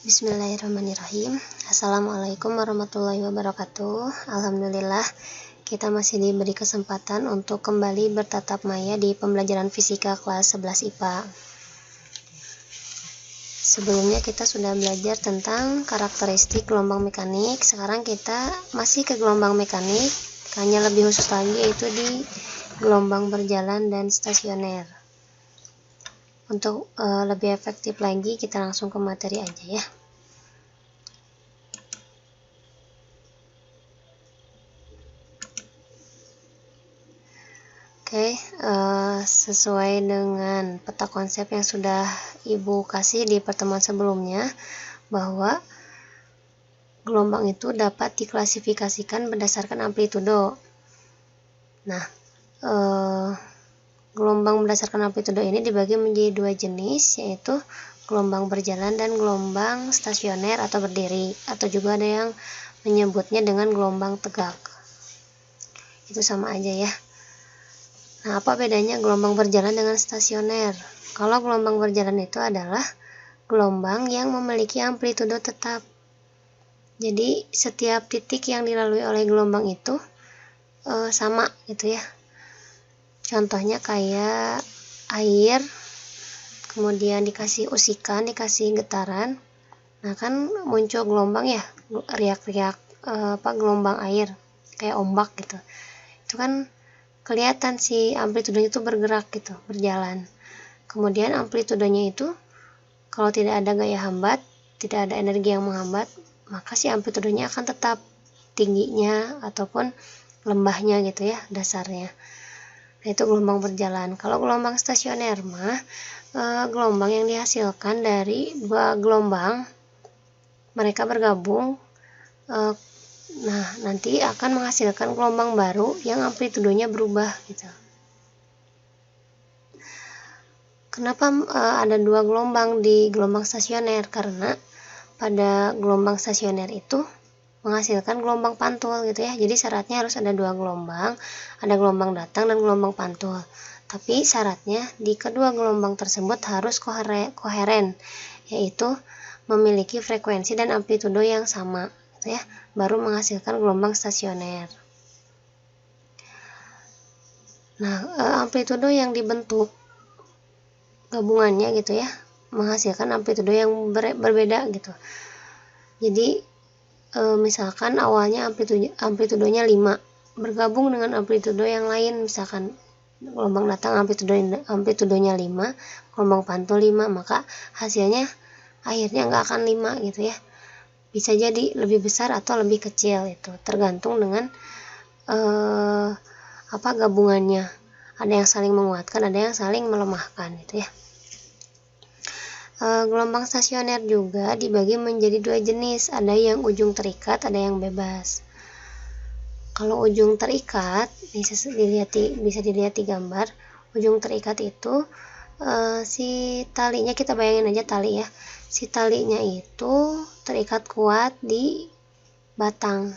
Bismillahirrahmanirrahim. Assalamualaikum warahmatullahi wabarakatuh. Alhamdulillah, kita masih diberi kesempatan untuk kembali bertatap maya di pembelajaran fisika kelas 11 IPA. Sebelumnya kita sudah belajar tentang karakteristik gelombang mekanik. Sekarang kita masih ke gelombang mekanik, hanya lebih khusus lagi yaitu di gelombang berjalan dan stasioner. Untuk lebih efektif lagi, kita langsung ke materi aja ya. Oke, sesuai dengan peta konsep yang sudah Ibu kasih di pertemuan sebelumnya, bahwa gelombang itu dapat diklasifikasikan berdasarkan amplitudo. Nah, gelombang berdasarkan amplitudo ini dibagi menjadi dua jenis, yaitu gelombang berjalan dan gelombang stasioner atau berdiri, atau juga ada yang menyebutnya dengan gelombang tegak. Itu sama aja ya. Nah, apa bedanya gelombang berjalan dengan stasioner? Kalau gelombang berjalan itu adalah gelombang yang memiliki amplitudo tetap. Jadi, setiap titik yang dilalui oleh gelombang itu sama gitu ya. Contohnya kayak air, kemudian dikasih usikan, dikasih getaran. Nah, kan muncul gelombang ya, riak-riak gelombang air, kayak ombak gitu. Itu kan kelihatan si amplitudonya itu bergerak gitu, berjalan. Kemudian amplitudonya itu kalau tidak ada gaya hambat, tidak ada energi yang menghambat, maka si amplitudonya akan tetap tingginya ataupun lembahnya gitu ya, dasarnya. Nah, itu gelombang berjalan. Kalau gelombang stasioner mah gelombang yang dihasilkan dari dua gelombang, mereka bergabung. Nah, nanti akan menghasilkan gelombang baru yang amplitudonya berubah gitu. Kenapa ada dua gelombang di gelombang stasioner? Karena pada gelombang stasioner itu menghasilkan gelombang pantul gitu ya. Jadi syaratnya harus ada dua gelombang, ada gelombang datang dan gelombang pantul. Tapi syaratnya di kedua gelombang tersebut harus koheren, yaitu memiliki frekuensi dan amplitudo yang sama gitu ya, baru menghasilkan gelombang stasioner. Nah, amplitudo yang dibentuk gabungannya gitu ya, menghasilkan amplitudo yang berbeda gitu. Jadi misalkan awalnya amplitudonya 5, bergabung dengan amplitudo yang lain, misalkan gelombang datang amplitudonya 5, gelombang pantul 5, maka hasilnya akhirnya nggak akan 5 gitu ya. Bisa jadi lebih besar atau lebih kecil, itu tergantung dengan gabungannya. Ada yang saling menguatkan, ada yang saling melemahkan gitu ya. Gelombang stasioner juga dibagi menjadi dua jenis, ada yang ujung terikat, ada yang bebas. Kalau ujung terikat bisa dilihat di gambar. Ujung terikat itu si talinya, kita bayangin aja tali ya, si talinya itu terikat kuat di batang,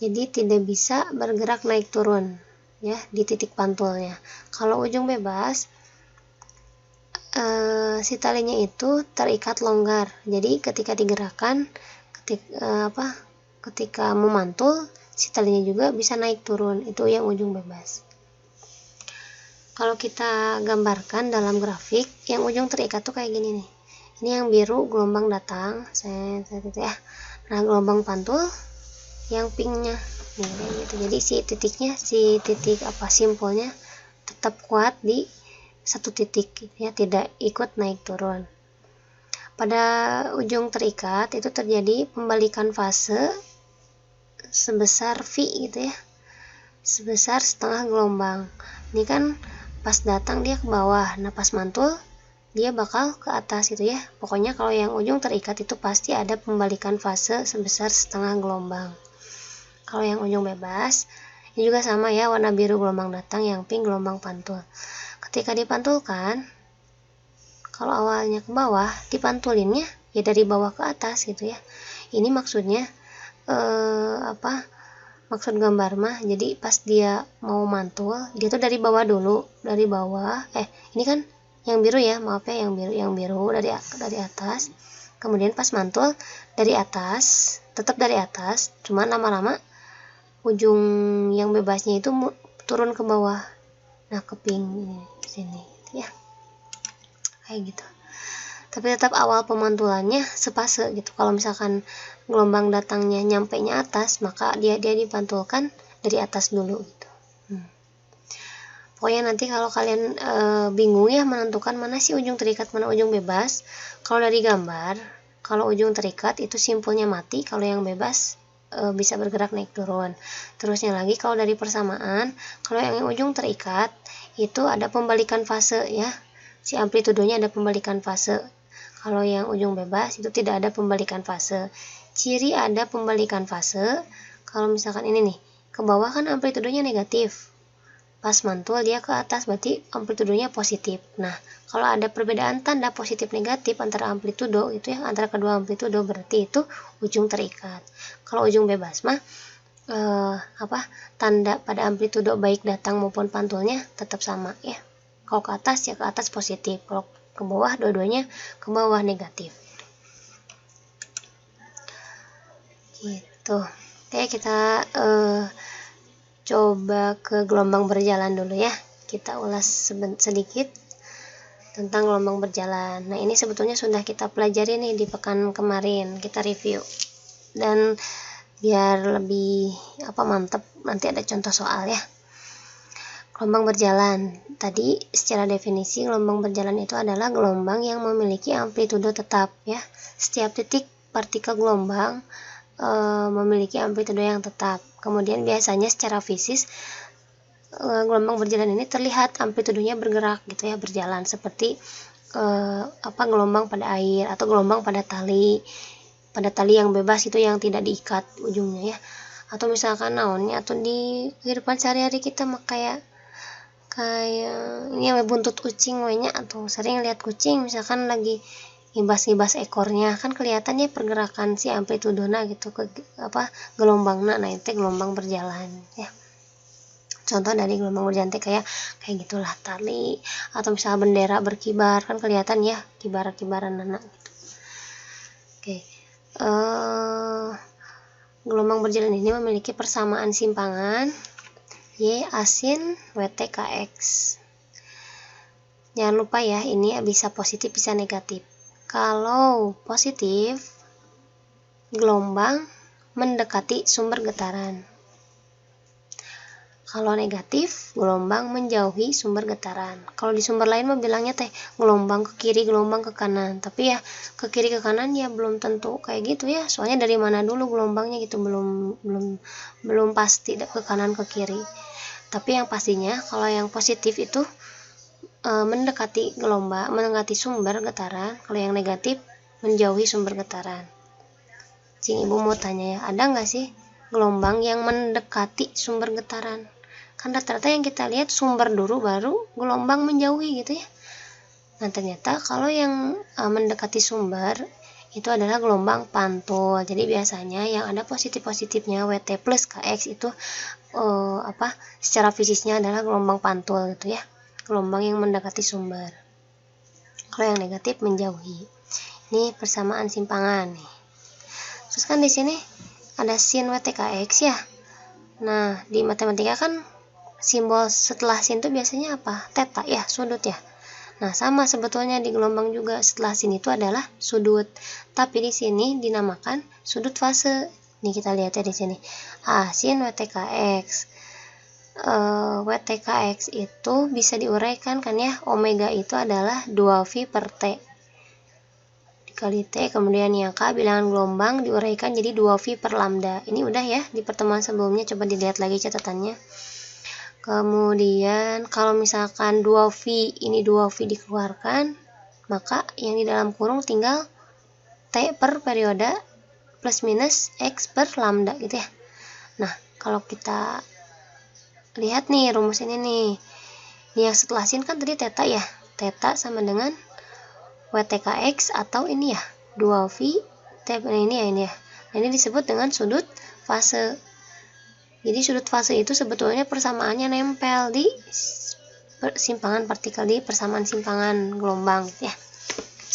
jadi tidak bisa bergerak naik turun ya di titik pantulnya. Kalau ujung bebas, si talinya itu terikat longgar, jadi ketika digerakkan, ketika memantul, si talinya juga bisa naik turun. Itu yang ujung bebas. Kalau kita gambarkan dalam grafik, yang ujung terikat tuh kayak gini nih. Ini yang biru gelombang datang, gitu ya. Nah, gelombang pantul yang pinknya nih, gitu. Jadi si titik simpulnya tetap kuat di satu titik ya, tidak ikut naik turun. Pada ujung terikat itu terjadi pembalikan fase sebesar V gitu ya, sebesar setengah gelombang. Ini kan pas datang dia ke bawah, nah pas mantul dia bakal ke atas gitu ya. Pokoknya kalau yang ujung terikat itu pasti ada pembalikan fase sebesar setengah gelombang. Kalau yang ujung bebas, ini juga sama ya, warna biru gelombang datang, yang pink gelombang pantul. Ketika dipantulkan, kalau awalnya ke bawah, dipantulinnya ya dari bawah ke atas gitu ya. Ini maksudnya maksud gambar mah, jadi pas dia mau mantul, dia tuh dari bawah dulu, dari bawah. Ini kan yang biru ya, maaf ya, yang biru dari atas. kemudian pas mantul dari atas, tetap dari atas, cuma lama-lama ujung yang bebasnya itu turun ke bawah. Nah, keping sini ya, kayak gitu. Tapi tetap awal pemantulannya sepase gitu. Kalau misalkan gelombang datangnya nyampe nya atas, maka dia dipantulkan dari atas dulu gitu. Pokoknya nanti kalau kalian bingung ya menentukan mana sih ujung terikat, mana ujung bebas. Kalau dari gambar, kalau ujung terikat itu simpulnya mati, kalau yang bebas bisa bergerak naik turun. Terusnya lagi kalau dari persamaan, kalau yang ujung terikat itu ada pembalikan fase ya. Si amplitudenya ada pembalikan fase. Kalau yang ujung bebas itu tidak ada pembalikan fase. Ciri ada pembalikan fase, kalau misalkan ini nih, ke bawah kan amplitudenya negatif. Pas mantul dia ke atas berarti amplitudenya positif. Nah, kalau ada perbedaan tanda positif negatif antara amplitudo itu ya, antara kedua amplitudo, berarti itu ujung terikat. Kalau ujung bebas mah tanda pada amplitudo baik datang maupun pantulnya tetap sama ya. Kalau ke atas ya ke atas positif, kalau ke bawah dua-duanya ke bawah negatif. Gitu. Oke, kita coba ke gelombang berjalan dulu ya. Kita ulas sedikit tentang gelombang berjalan. Nah, ini sebetulnya sudah kita pelajari nih di pekan kemarin, kita review. Dan biar lebih mantep, nanti ada contoh soal ya. Gelombang berjalan. Tadi secara definisi gelombang berjalan itu adalah gelombang yang memiliki amplitudo tetap ya. Setiap titik partikel gelombang memiliki amplitudo yang tetap. Kemudian biasanya secara fisik gelombang berjalan ini terlihat amplitudonya bergerak gitu ya, berjalan seperti gelombang pada air atau gelombang pada tali yang bebas itu yang tidak diikat ujungnya ya. Atau misalkan naonnya atau di kehidupan sehari-hari kita kayak ini buntut kucing wenya, atau sering lihat kucing misalkan lagi ngibas-ngibas ekornya, kan kelihatannya pergerakan si amplitudona gitu ke gelombangna. Nah, itu gelombang berjalan ya. Contoh dari gelombang berjalan kayak gitulah, tali atau misalnya bendera berkibar kan kelihatan ya kibaran anak gitu. Oke. Gelombang berjalan ini memiliki persamaan simpangan Y asin WTKX. Jangan lupa ya, ini bisa positif bisa negatif. Kalau positif, gelombang mendekati sumber getaran. Kalau negatif, gelombang menjauhi sumber getaran. Kalau di sumber lain mah bilangnya gelombang ke kiri, gelombang ke kanan. Tapi ya ke kiri ke kanan ya belum tentu kayak gitu ya. Soalnya dari mana dulu gelombangnya gitu belum pasti ke kanan ke kiri. Tapi yang pastinya kalau yang positif itu mendekati sumber getaran. Kalau yang negatif menjauhi sumber getaran. Cing ibu mau tanya ya, ada nggak sih gelombang yang mendekati sumber getaran? Kan rata-rata yang kita lihat sumber dulu baru gelombang menjauhi gitu ya. Nah, ternyata kalau yang mendekati sumber itu adalah gelombang pantul. Jadi biasanya yang ada positif-positifnya WT plus KX itu secara fisiknya adalah gelombang pantul gitu ya, gelombang yang mendekati sumber. Kalau yang negatif menjauhi. Ini persamaan simpangan nih. Terus kan di sini ada sin WTKX ya. Nah, di matematika kan simbol setelah sin itu biasanya apa? Theta ya, sudut ya. Nah, sama sebetulnya di gelombang juga, setelah sin itu adalah sudut. Tapi di sini dinamakan sudut fase. Nih kita lihat ya di sini. Sin WTKX. WTKX itu bisa diuraikan kan ya, omega itu adalah 2V per T dikali T, kemudian yang K bilangan gelombang diuraikan jadi 2V per lambda. Ini udah ya di pertemuan sebelumnya, coba dilihat lagi catatannya. Kemudian kalau misalkan 2V ini 2V dikeluarkan, maka yang di dalam kurung tinggal T per periode plus minus X per lambda gitu ya. Nah, kalau kita lihat nih rumus ini nih, yang setelah sin kan tadi theta ya, theta sama dengan WTKX atau ini ya 2V ini ya. Nah, ini disebut dengan sudut fase. Jadi sudut fase itu sebetulnya persamaannya nempel di simpangan partikel, di persamaan simpangan gelombang ya.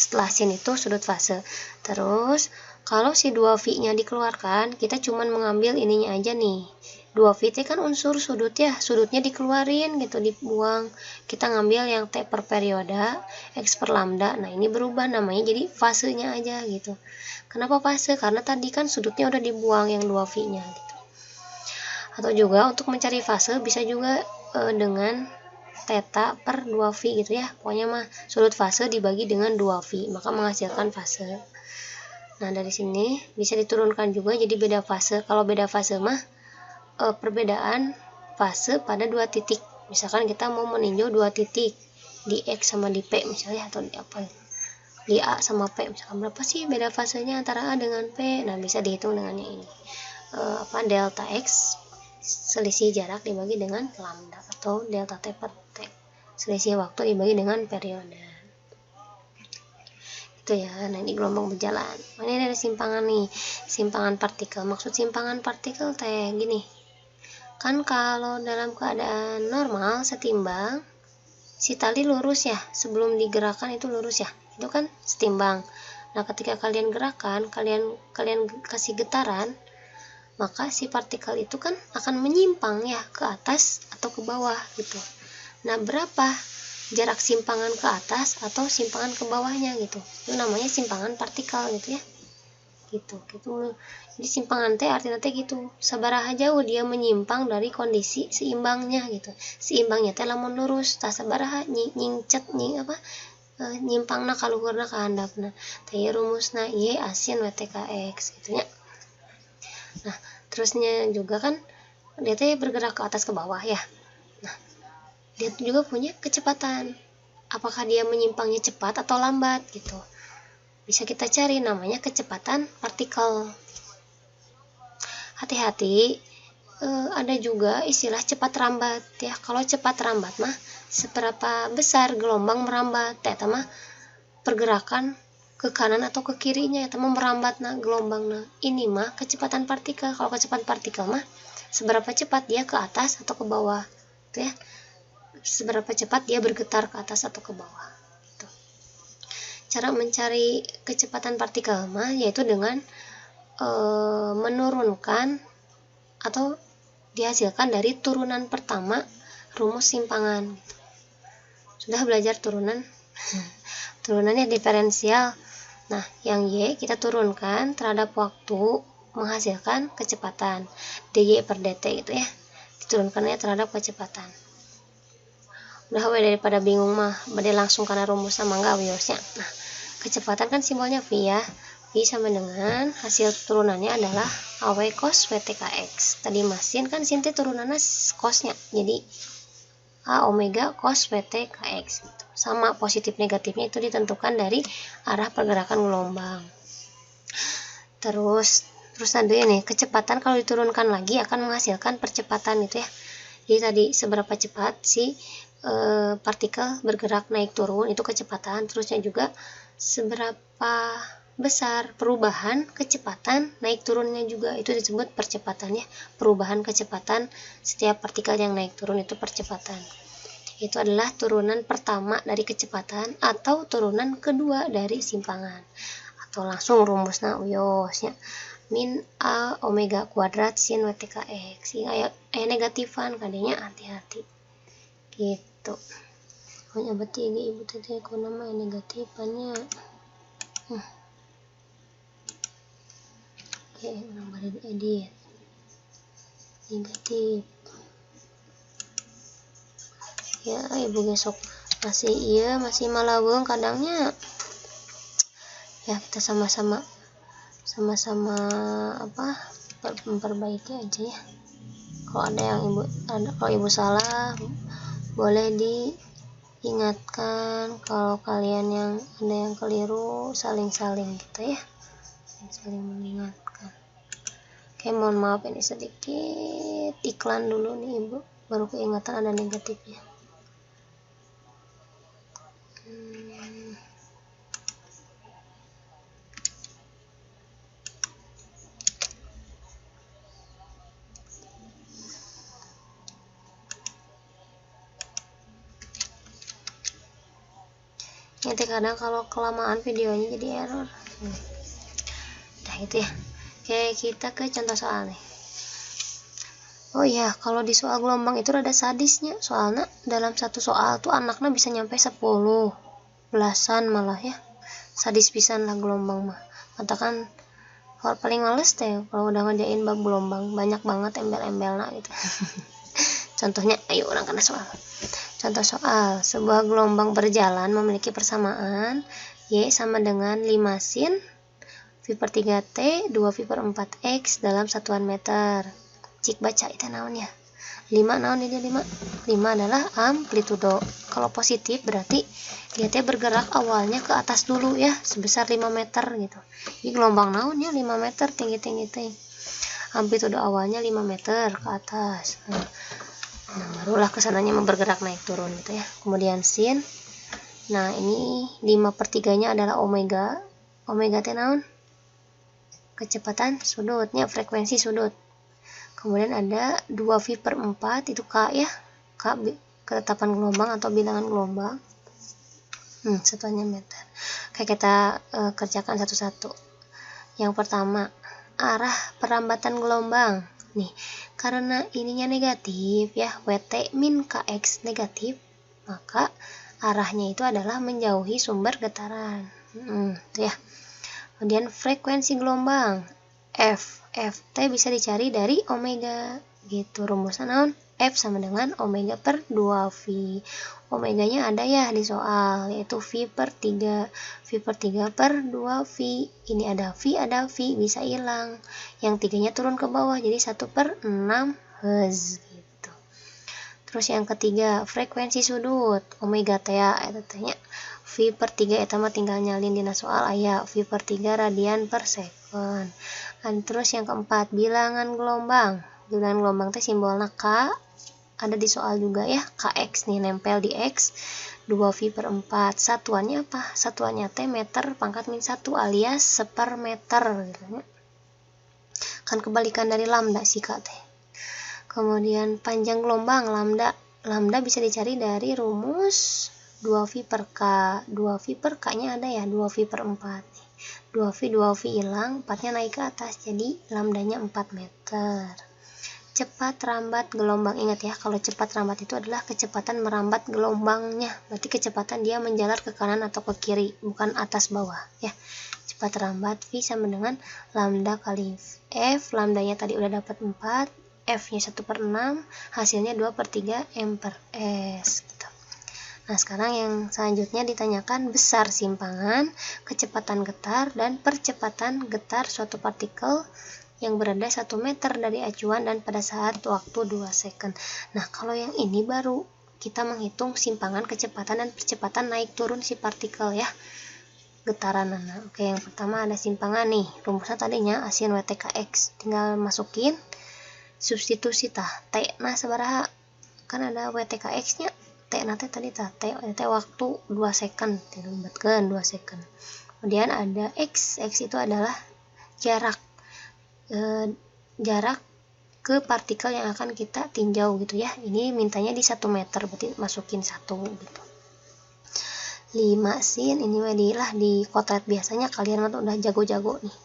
setelah sin itu sudut fase. Terus kalau si 2V nya dikeluarkan, kita cuman mengambil ininya aja nih. 2V itu kan unsur sudut ya, sudutnya dikeluarin gitu, dibuang. Kita ngambil yang T per perioda, X per lambda. Nah ini berubah namanya jadi fasenya aja gitu. Kenapa fase? Karena tadi kan sudutnya udah dibuang yang 2V nya gitu. Atau juga untuk mencari fase bisa juga dengan theta per 2V gitu ya. Pokoknya mah sudut fase dibagi dengan 2V, maka menghasilkan fase. Nah dari sini bisa diturunkan juga jadi beda fase. Kalau beda fase mah perbedaan fase pada 2 titik. Misalkan kita mau meninjau 2 titik di X sama di P misalnya, atau di apa, di A sama P misalkan, berapa sih beda fasenya antara A dengan P. Nah bisa dihitung dengan yang ini, delta X selisih jarak dibagi dengan lambda, atau delta T per T selisih waktu dibagi dengan periode itu ya. Nah ini gelombang berjalan. Ini ada simpangan nih, simpangan partikel. Maksud simpangan partikel teh gini, kan kalau dalam keadaan normal setimbang, si tali lurus ya, sebelum digerakkan itu lurus ya, itu kan setimbang. Nah ketika kalian gerakan, kalian kasih getaran, maka si partikel itu kan akan menyimpang ya ke atas atau ke bawah gitu. Nah berapa jarak simpangan ke atas atau simpangan ke bawahnya gitu, itu namanya simpangan partikel gitu ya, gitu. Jadi simpangan teh artinya teh gitu, sabaraha jauh dia menyimpang dari kondisi seimbangnya gitu. Seimbangnya teh lamun lurus, tah sabaraha nyimpangna ka luhurna ka handapna. Teh rumusna Y asin WTKX gitu nya. Nah terusnya juga kan dia teh bergerak ke atas ke bawah ya. Nah dia juga punya kecepatan, apakah dia menyimpangnya cepat atau lambat gitu, bisa kita cari, namanya kecepatan partikel. Hati-hati, ada juga istilah cepat rambat ya. Kalau cepat rambat mah seberapa besar gelombang merambat, eta mah pergerakan ke kanan atau ke kirinya, eta mah merambat nah gelombangna. Ini mah kecepatan partikel. Kalau kecepatan partikel mah seberapa cepat dia ke atas atau ke bawah gitu ya, seberapa cepat dia bergetar ke atas atau ke bawah gitu. Cara mencari kecepatan partikel mah yaitu dengan menurunkan atau dihasilkan dari turunan pertama rumus simpangan gitu. Sudah belajar turunan turunannya diferensial. Nah yang Y kita turunkan terhadap waktu menghasilkan kecepatan dy per dt gitu ya, diturunkannya terhadap kecepatan. Udah daripada bingung mah bade langsung karena rumus sama enggak wiosnya. Nah kecepatan kan simbolnya V ya, V sama dengan hasil turunannya adalah AW cos WTKX. Tadi masin kan sin turunannya cosnya, jadi A omega cos WTKX gitu. Sama positif negatifnya itu ditentukan dari arah pergerakan gelombang. Terus nanti ini kecepatan kalau diturunkan lagi akan menghasilkan percepatan itu ya. Jadi tadi seberapa cepat si partikel bergerak naik turun itu kecepatan, terusnya juga seberapa besar perubahan kecepatan naik turunnya juga itu disebut percepatan ya. Perubahan kecepatan setiap partikel yang naik turun itu percepatan. Itu adalah turunan pertama dari kecepatan atau turunan kedua dari simpangan. Atau langsung rumusnya uyosnya min A omega kuadrat sin WTKX. Aya negatifan kadenya hati-hati gitu. Oh berarti ini ibu tadi aku nama negatifannya. Oke, nomor edit negatif ya ibu besok masih malaweng kadangnya ya. Kita sama-sama memperbaiki aja ya. Kalau ibu salah boleh diingatkan, kalau kalian yang ada yang keliru saling gitu ya, saling mengingatkan. Oke, mohon maaf ini sedikit iklan dulu nih ibu, baru keingatan ada negatifnya. nanti kadang kalau kelamaan videonya jadi error. Nah itu ya. Oke, kita ke contoh soal nih. Oh iya, kalau di soal gelombang itu rada sadisnya, soalnya dalam satu soal tuh anaknya bisa nyampe 10, belasan malah ya. Sadis pisan lah gelombang mah. Katakan kalau paling males teh kalau udah ngerjain bab gelombang, banyak banget embel-embelnya gitu. Contohnya, ayo orang kena soal. Contoh soal, sebuah gelombang berjalan memiliki persamaan Y sama dengan 5 sin V per 3T 2 V per 4X dalam satuan meter. Cik baca itu naonnya. 5 naon ini 5 adalah amplitudo. Kalau positif berarti dia teh bergerak awalnya ke atas dulu ya, sebesar 5 meter gitu. Ini gelombang naonnya 5 meter tinggi-tinggi teh. Amplitudo awalnya 5 meter ke atas. Nah, barulah kesananya bergerak naik turun gitu ya. Kemudian sin. Nah, ini 5/3-nya adalah omega. Omega teh naon? Kecepatan sudutnya, frekuensi sudut. Kemudian ada 2 V per 4 itu K ya, K ketetapan gelombang atau bilangan gelombang. Satuannya meter. Oke, kita kerjakan satu-satu. Yang pertama, arah perambatan gelombang. Nih, karena ininya negatif ya, WT min KX negatif, maka arahnya itu adalah menjauhi sumber getaran. Tuh ya. Kemudian frekuensi gelombang. Ft bisa dicari dari omega gitu. Rumusnya naon? F sama dengan omega per 2V. Omeganya ada ya di soal, yaitu V per 3. V per 3 per 2V. Ini ada V, bisa hilang. Yang 3-nya turun ke bawah, jadi 1/6 Hz gitu. Terus yang ketiga, frekuensi sudut. Omega T ya, itu tanya. V per 3 eta mah tinggal nyalin dina soal aya V per 3 radian per second. Dan terus yang keempat, bilangan gelombang. Bilangan gelombang teh simbolnya K, ada di soal juga ya, KX nih nempel di X, 2V per 4. Satuannya apa? Satuannya T meter pangkat min 1 alias sepermeter gitu. Kan kebalikan dari lambda sih Kak teh. Kemudian panjang gelombang lambda. Lambda bisa dicari dari rumus 2V per K. 2V per K-nya ada ya, 2V per 4. 2V hilang, 4-nya naik ke atas, jadi lambdanya 4 meter. Cepat rambat gelombang. Ingat ya, kalau cepat rambat itu adalah kecepatan merambat gelombangnya. Berarti kecepatan dia menjalar ke kanan atau ke kiri, bukan atas bawah ya. Cepat rambat V sama dengan lambda kali F. Lambdanya tadi udah dapat 4, F-nya 1/6, hasilnya 2/3 M per S gitu. Nah, sekarang yang selanjutnya ditanyakan besar simpangan, kecepatan getar, dan percepatan getar suatu partikel yang berada 1 meter dari acuan dan pada saat waktu 2 second. Nah, kalau yang ini baru kita menghitung simpangan, kecepatan, dan percepatan naik turun si partikel ya, getaran. Nah, oke, yang pertama ada simpangan nih, rumusnya tadinya asin WTKX, tinggal masukin substitusi tah T nah sabaraha, kan ada WTKX nya, T nanti tadi T waktu 2 second, dirubatkan 2 second. Kemudian ada X itu adalah jarak ke partikel yang akan kita tinjau gitu ya. Ini mintanya di 1 meter, berarti masukin 1 gitu. 5 sin ini lah di kotret, biasanya kalian udah jago-jago nih.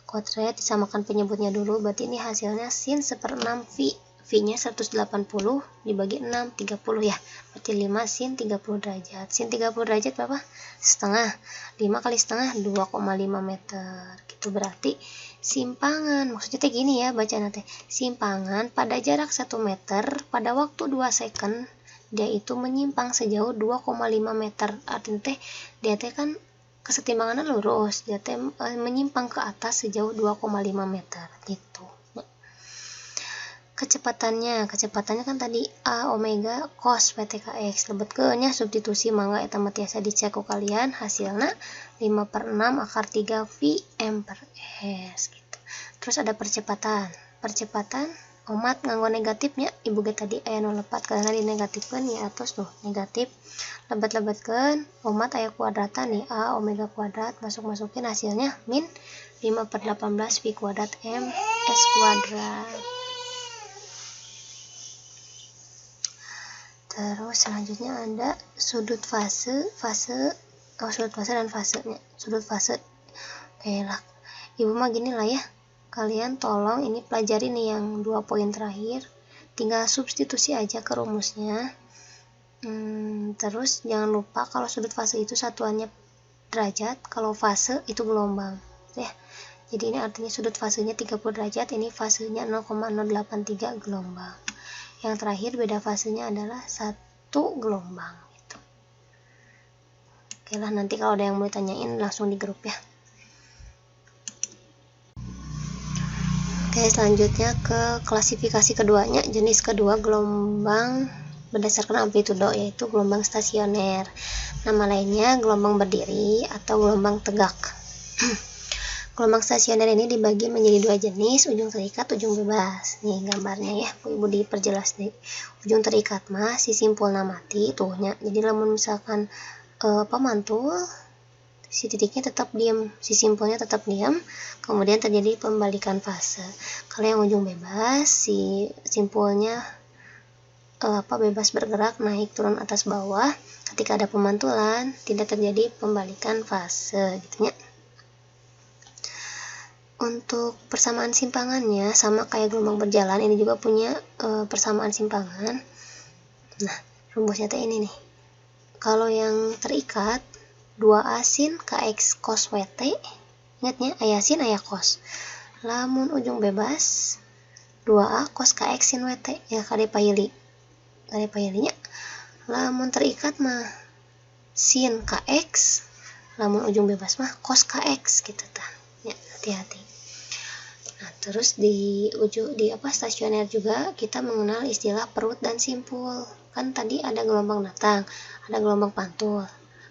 Kotret disamakan penyebutnya dulu, berarti ini hasilnya sin 1/6 V. V-nya 180 dibagi 6, 30 ya. Berarti 5 sin 30 derajat. Sin 30 derajat berapa? Setengah. 5 kali setengah 2,5 meter. Gitu berarti simpangan. Maksudnya gini ya baca nanti. Simpangan pada jarak 1 meter pada waktu 2 second dia itu menyimpang sejauh 2,5 meter. Artinya dia kan kesetimbangannya lurus, dia menyimpang ke atas sejauh 2,5 meter gitu. Kecepatannya kan tadi A omega cos WTKX, lebetkeunnya substitusi mangga eta mah tiasa dicek ku kalian, hasilna 5/6 akar 3 V M per S gitu. Terus ada percepatan omat nganggo negatifnya, ibu ge tadi aya nu lepat karena di negatifkeun ya atos tuh negatif, lebat-lebatkeun omat aya kuadratan nih A omega kuadrat, masukin hasilnya min 5/18 V kuadrat M S kuadrat. Terus selanjutnya ada sudut fase sudut fase dan fasenya. Sudut fase, oke lah, ibu mah gini lah ya, kalian tolong ini pelajari nih yang 2 poin terakhir, tinggal substitusi aja ke rumusnya. Terus jangan lupa kalau sudut fase itu satuannya derajat, kalau fase itu gelombang ya. Jadi ini artinya sudut fasenya 30 derajat, ini fasenya 0,083 gelombang. Yang terakhir beda fasenya adalah 1 gelombang gitu. Oke lah, nanti kalau ada yang mau ditanyain langsung di grup ya. Oke, selanjutnya ke klasifikasi keduanya, jenis kedua gelombang berdasarkan amplitudo, yaitu gelombang stasioner. Nama lainnya gelombang berdiri atau gelombang tegak. Gelombang stasioner ini dibagi menjadi 2 jenis, ujung terikat, ujung bebas. Nih gambarnya ya, ibu diperjelas nih. Ujung terikat mah si simpulna mati tuhnya. Jadi lamun misalkan mantul, si titiknya tetap diam, si simpulnya tetap diam, kemudian terjadi pembalikan fase. Kalau yang ujung bebas, si simpulnya bebas bergerak naik turun atas bawah. Ketika ada pemantulan tidak terjadi pembalikan fase gitu ya. Untuk persamaan simpangannya sama kayak gelombang berjalan, ini juga punya persamaan simpangan. Nah, rumusnya teh ini nih. Kalau yang terikat 2A sin KX cos WT, ingatnya aya sin aya cos. Lamun ujung bebas 2A cos KX sin WT ya, kade paili nya. Lamun terikat mah sin KX, lamun ujung bebas mah cos KX gitu tah. Ya, hati-hati. Nah, terus di stasioner juga kita mengenal istilah perut dan simpul. Kan tadi ada gelombang datang, ada gelombang pantul.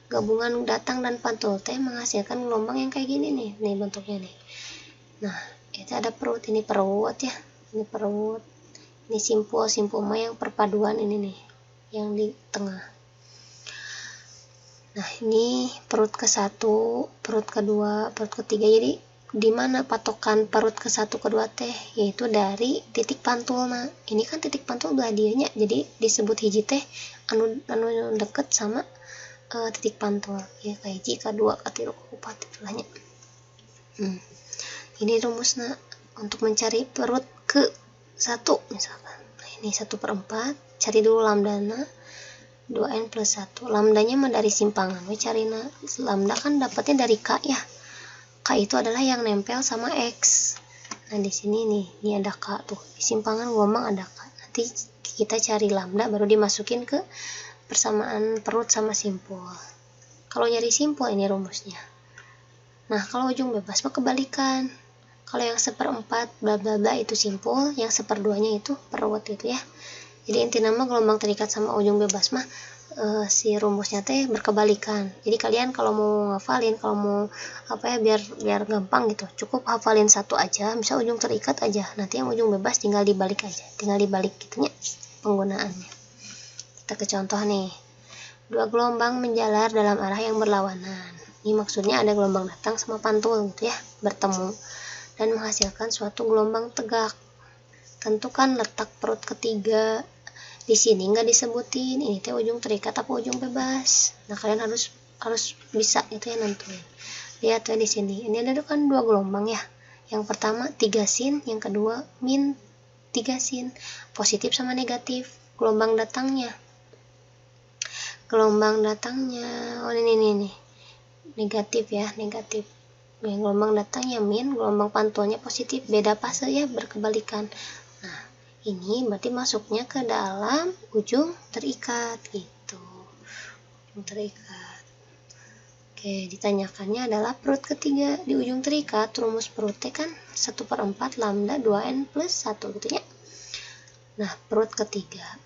Gabungan datang dan pantul teh menghasilkan gelombang yang kayak gini nih bentuknya nih. Nah, itu ada perut, ini perut ya. Ini perut. Ini simpul mah yang perpaduan ini nih, yang di tengah. Nah, ini perut ke-1, perut kedua, perut ketiga. Jadi di mana patokan perut ke-1 kedua teh, yaitu dari titik pantul. Nah, ini kan titik pantul belah dirinya, jadi disebut hiji teh anu deket sama titik pantul ya, kayak hiji, kedua, ketilu, keempat itulahnya. Ini rumusnya untuk mencari perut ke-1 misalkan. Nah, ini 1/4, cari dulu lambdana 2n plus 1. Lambdanya mah dari simpangan we carina. Lambda kan dapatnya dari K ya. K itu adalah yang nempel sama X. Nah, di sini nih, ini ada K tuh. Di simpangan gelombang ada K. Nanti kita cari lambda baru dimasukin ke persamaan perut sama simpul. Kalau nyari simpul ini rumusnya. Nah, kalau ujung bebas mah kebalikan. Kalau yang 1/4 bla bla bla itu simpul, yang 1/2-nya itu perut itu ya. Jadi inti nama gelombang terikat sama ujung bebas mah si rumusnya teh berkebalikan. Jadi kalian kalau mau ngafalin, kalau mau biar gampang gitu, cukup hafalin satu aja, misal ujung terikat aja, nanti yang ujung bebas tinggal dibalik aja, tinggal dibalik gitunya penggunaannya. Kita ke contoh nih, 2 gelombang menjalar dalam arah yang berlawanan. Ini maksudnya ada gelombang datang sama pantul gitu ya, bertemu dan menghasilkan suatu gelombang tegak. Tentukan letak perut ketiga. Di sini nggak disebutin ini teh ujung terikat apa ujung bebas. Nah, kalian harus bisa itu ya nentuin. Lihat tuh di sini. Ini ada kan 2 gelombang ya. Yang pertama 3 sin, yang kedua min 3 sin. Positif sama negatif. Gelombang datangnya. Oh ini. Negatif ya, negatif. Nah, gelombang datangnya min, gelombang pantulnya positif. Beda fase ya, berkebalikan. Nah, ini berarti masuknya ke dalam ujung terikat gitu. Ujung terikat. Oke, ditanyakannya adalah perut ketiga. Di ujung terikat, rumus perutnya kan 1/4 lambda 2n plus 1 gitu ya. Nah, perut ketiga.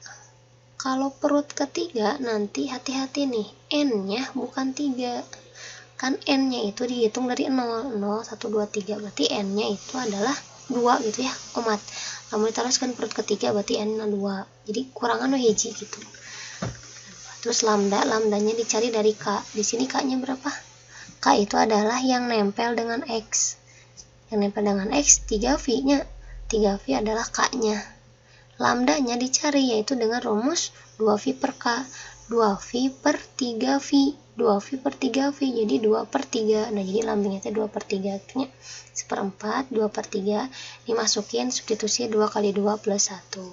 Kalau perut ketiga nanti hati-hati nih, n-nya bukan 3. Kan n-nya itu dihitung dari 0, 1, 2, 3. Berarti n-nya itu adalah 2 gitu ya, umat. Kamu diteruskan perut ketiga berarti n-nya 2. Jadi kurangan hiji gitu. Terus lambdanya dicari dari K. Di sini K-nya berapa? K itu adalah yang nempel dengan X. Yang nempel dengan X 3V-nya. 3V adalah K-nya. Lambdanya dicari yaitu dengan rumus 2V per K. 2V per 3V. 2V per 3V, jadi 2/3. Nah, jadi lambingnya itu 2/3, artinya 1/4, 2/3 dimasukin substitusi 2 kali 2 plus 1.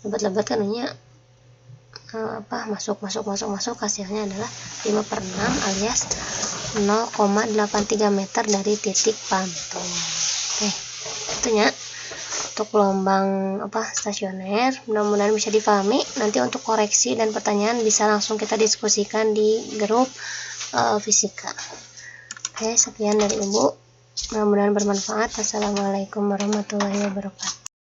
Lebat-lebat kan masuk, hasilnya adalah 5/6 alias 0,83 meter dari titik pantul. Oke, itunya untuk gelombang stasioner. Mudah-mudahan bisa dipahami. Nanti untuk koreksi dan pertanyaan bisa langsung kita diskusikan di grup fisika. Oke, sekian dari Ibu, mudah-mudahan bermanfaat. Assalamualaikum warahmatullahi wabarakatuh.